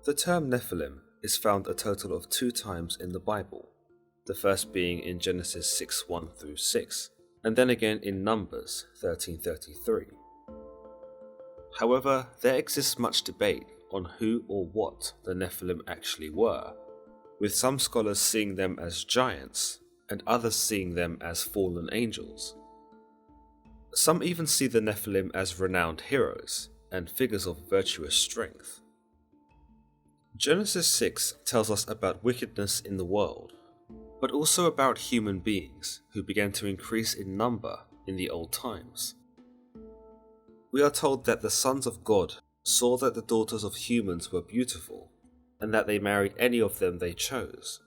The term Nephilim is found a total of 2 times in the Bible, the first being in Genesis 6:1-6, and then again in Numbers 13:33. However, there exists much debate on who or what the Nephilim actually were, with some scholars seeing them as giants and others seeing them as fallen angels. Some even see the Nephilim as renowned heroes and figures of virtuous strength. Genesis 6 tells us about wickedness in the world, but also about human beings who began to increase in number in the old times. We are told that the sons of God saw that the daughters of humans were beautiful, and that they married any of them they chose.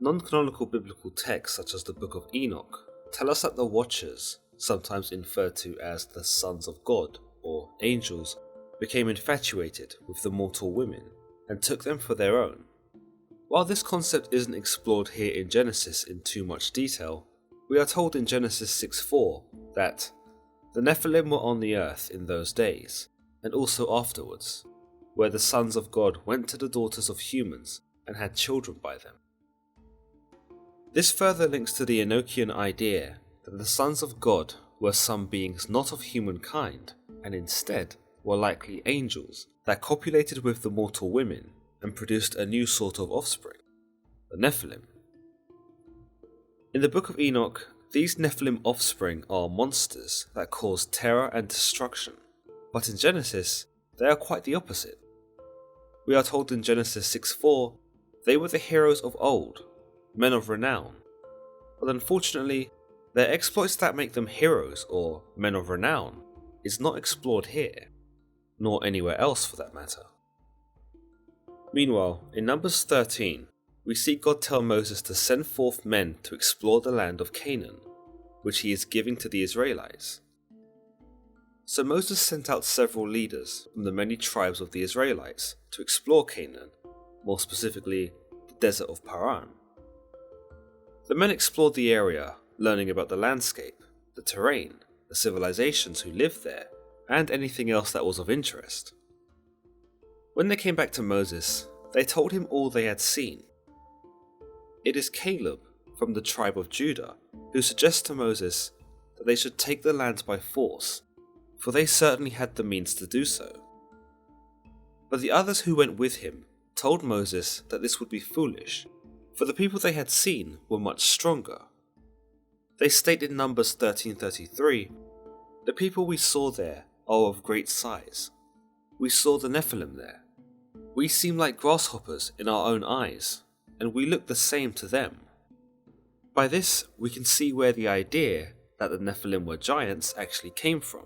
Non-canonical biblical texts such as the Book of Enoch tell us that the Watchers, sometimes referred to as the sons of God or angels, became infatuated with the mortal women and took them for their own. While this concept isn't explored here in Genesis in too much detail, we are told in Genesis 6:4 that the Nephilim were on the earth in those days, and also afterwards, where the sons of God went to the daughters of humans and had children by them. This further links to the Enochian idea that the sons of God were some beings not of humankind, and instead were likely angels that copulated with the mortal women and produced a new sort of offspring, the Nephilim. In the Book of Enoch, these Nephilim offspring are monsters that cause terror and destruction, but in Genesis, they are quite the opposite. We are told in Genesis 6:4 they were the heroes of old, men of renown, but unfortunately, their exploits that make them heroes or men of renown is not explored here, nor anywhere else for that matter. Meanwhile, in Numbers 13, we see God tell Moses to send forth men to explore the land of Canaan, which he is giving to the Israelites. So Moses sent out several leaders from the many tribes of the Israelites to explore Canaan, more specifically the desert of Paran. The men explored the area, learning about the landscape, the terrain, the civilizations who lived there, and anything else that was of interest. When they came back to Moses, they told him all they had seen. It is Caleb from the tribe of Judah who suggests to Moses that they should take the land by force, for they certainly had the means to do so. But the others who went with him told Moses that this would be foolish, for the people they had seen were much stronger. They state in Numbers 13:33, "The people we saw there are of great size. We saw the Nephilim there. We seem like grasshoppers in our own eyes, and we look the same to them." By this, we can see where the idea that the Nephilim were giants actually came from.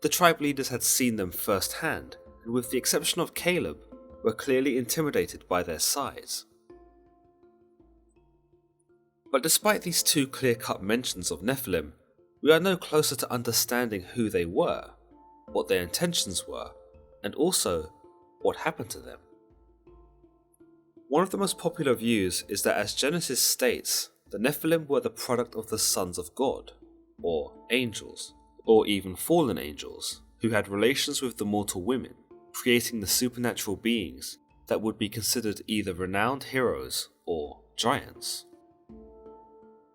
The tribe leaders had seen them firsthand, and with the exception of Caleb, were clearly intimidated by their size. But despite these 2 clear-cut mentions of Nephilim, we are no closer to understanding who they were, what their intentions were, and also what happened to them. One of the most popular views is that, as Genesis states, the Nephilim were the product of the sons of God, or angels, or even fallen angels, who had relations with the mortal women, creating the supernatural beings that would be considered either renowned heroes or giants.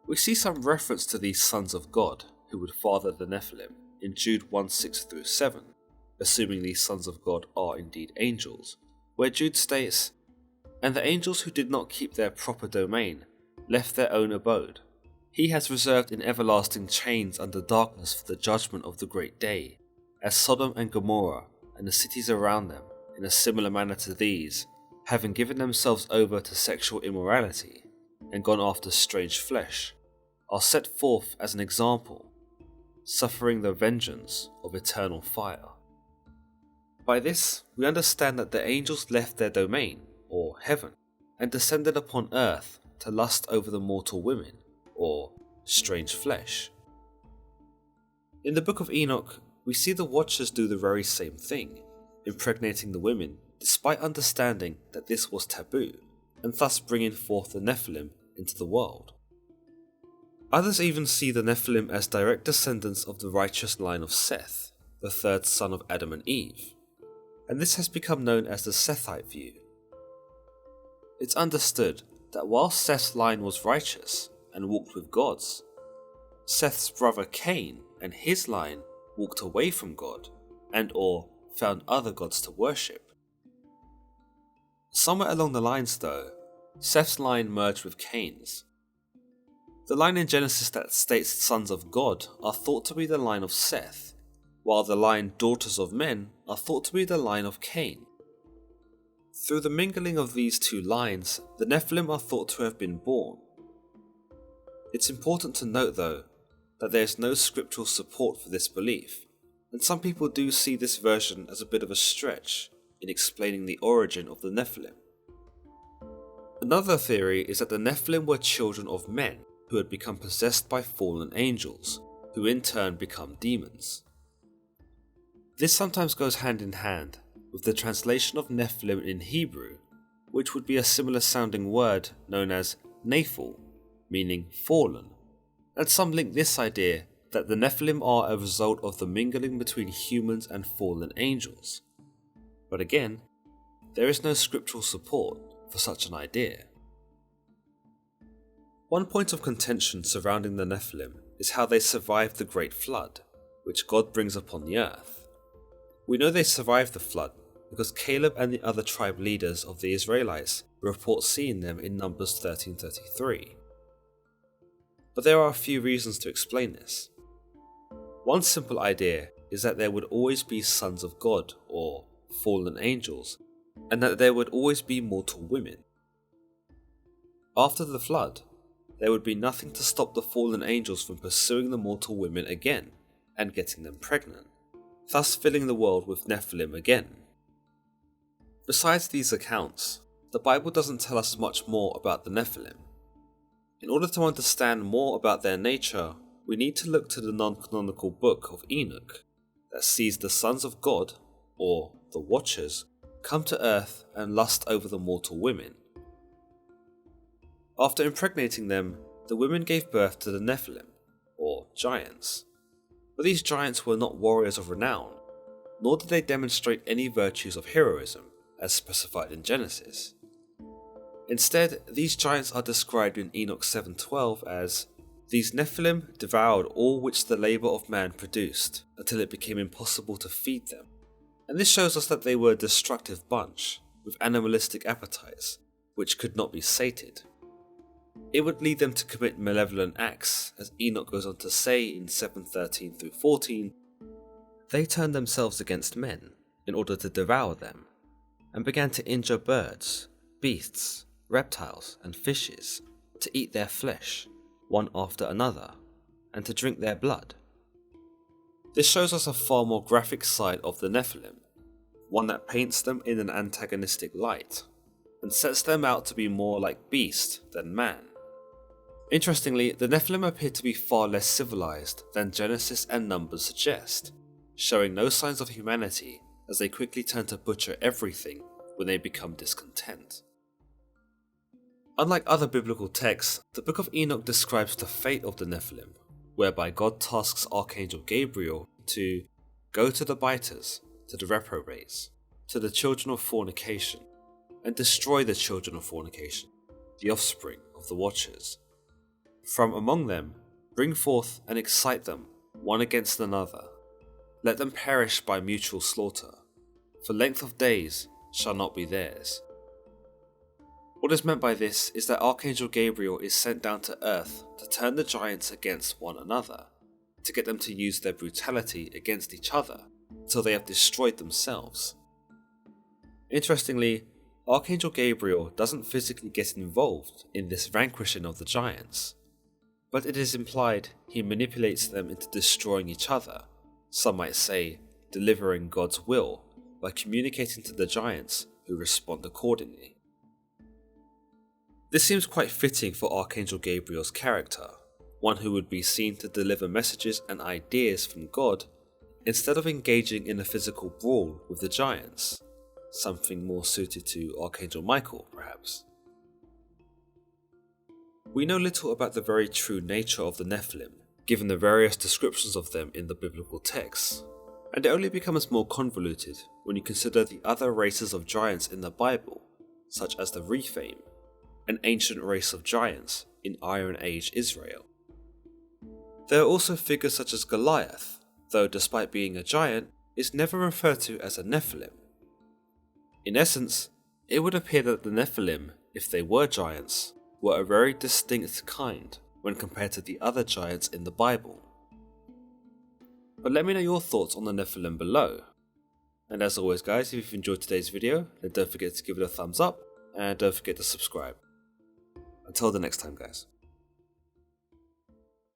We see some reference to these sons of God who would father the Nephilim in Jude 1:6-7, assuming these sons of God are indeed angels, where Jude states, "And the angels who did not keep their proper domain left their own abode. He has reserved in everlasting chains under darkness for the judgment of the great day, as Sodom and Gomorrah and the cities around them, in a similar manner to these, having given themselves over to sexual immorality and gone after strange flesh, are set forth as an example, suffering the vengeance of eternal fire." By this, we understand that the angels left their domain, or heaven, and descended upon earth to lust over the mortal women, or strange flesh. In the Book of Enoch, we see the Watchers do the very same thing, impregnating the women despite understanding that this was taboo, and thus bringing forth the Nephilim into the world. Others even see the Nephilim as direct descendants of the righteous line of Seth, the 3rd son of Adam and Eve, and this has become known as the Sethite view. It's understood that while Seth's line was righteous and walked with gods, Seth's brother Cain and his line walked away from God and/or found other gods to worship. Somewhere along the lines though, Seth's line merged with Cain's. The line in Genesis that states sons of God are thought to be the line of Seth, while the line daughters of men are thought to be the line of Cain. Through the mingling of these two lines, the Nephilim are thought to have been born. It's important to note though, that there is no scriptural support for this belief, and some people do see this version as a bit of a stretch in explaining the origin of the Nephilim. Another theory is that the Nephilim were children of men who had become possessed by fallen angels, who in turn become demons. This sometimes goes hand in hand with the translation of Nephilim in Hebrew, which would be a similar sounding word known as Nephil, meaning fallen, and some link this idea that the Nephilim are a result of the mingling between humans and fallen angels. But again, there is no scriptural support for such an idea. One point of contention surrounding the Nephilim is how they survived the Great Flood, which God brings upon the earth. We know they survived the flood because Caleb and the other tribe leaders of the Israelites report seeing them in Numbers 13:33. But there are a few reasons to explain this. One simple idea is that there would always be sons of God, or fallen angels, and that there would always be mortal women. After the flood, there would be nothing to stop the fallen angels from pursuing the mortal women again, and getting them pregnant, thus filling the world with Nephilim again. Besides these accounts, the Bible doesn't tell us much more about the Nephilim. In order to understand more about their nature, we need to look to the non-canonical Book of Enoch, that sees the sons of God, or the Watchers, come to earth and lust over the mortal women. After impregnating them, the women gave birth to the Nephilim, or giants. But these giants were not warriors of renown, nor did they demonstrate any virtues of heroism, as specified in Genesis. Instead, these giants are described in Enoch 7:12 as, "These Nephilim devoured all which the labour of man produced, until it became impossible to feed them." And this shows us that they were a destructive bunch, with animalistic appetites, which could not be sated. It would lead them to commit malevolent acts, as Enoch goes on to say in 7:13-14, "They turned themselves against men, in order to devour them, and began to injure birds, beasts, reptiles, and fishes, to eat their flesh, one after another, and to drink their blood." This shows us a far more graphic side of the Nephilim, one that paints them in an antagonistic light, and sets them out to be more like beast than man. Interestingly, the Nephilim appear to be far less civilized than Genesis and Numbers suggest, showing no signs of humanity as they quickly turn to butcher everything when they become discontent. Unlike other biblical texts, the Book of Enoch describes the fate of the Nephilim, whereby God tasks Archangel Gabriel to go to the biters, to the reprobates, to the children of fornication, and destroy the children of fornication, the offspring of the Watchers. From among them, bring forth and excite them, one against another. Let them perish by mutual slaughter, for length of days shall not be theirs. What is meant by this is that Archangel Gabriel is sent down to earth to turn the giants against one another, to get them to use their brutality against each other until they have destroyed themselves. Interestingly, Archangel Gabriel doesn't physically get involved in this vanquishing of the giants, but it is implied he manipulates them into destroying each other, some might say delivering God's will, by communicating to the giants who respond accordingly. This seems quite fitting for Archangel Gabriel's character, one who would be seen to deliver messages and ideas from God instead of engaging in a physical brawl with the giants, something more suited to Archangel Michael perhaps. We know little about the very true nature of the Nephilim, given the various descriptions of them in the biblical texts, And it only becomes more convoluted when you consider the other races of giants in the Bible, such as the Rephaim, an ancient race of giants in Iron Age Israel. There are also figures such as Goliath, though despite being a giant, is never referred to as a Nephilim. In essence, it would appear that the Nephilim, if they were giants, were a very distinct kind when compared to the other giants in the Bible. But let me know your thoughts on the Nephilim below. And as always guys, if you've enjoyed today's video, then don't forget to give it a thumbs up and don't forget to subscribe. Until the next time guys.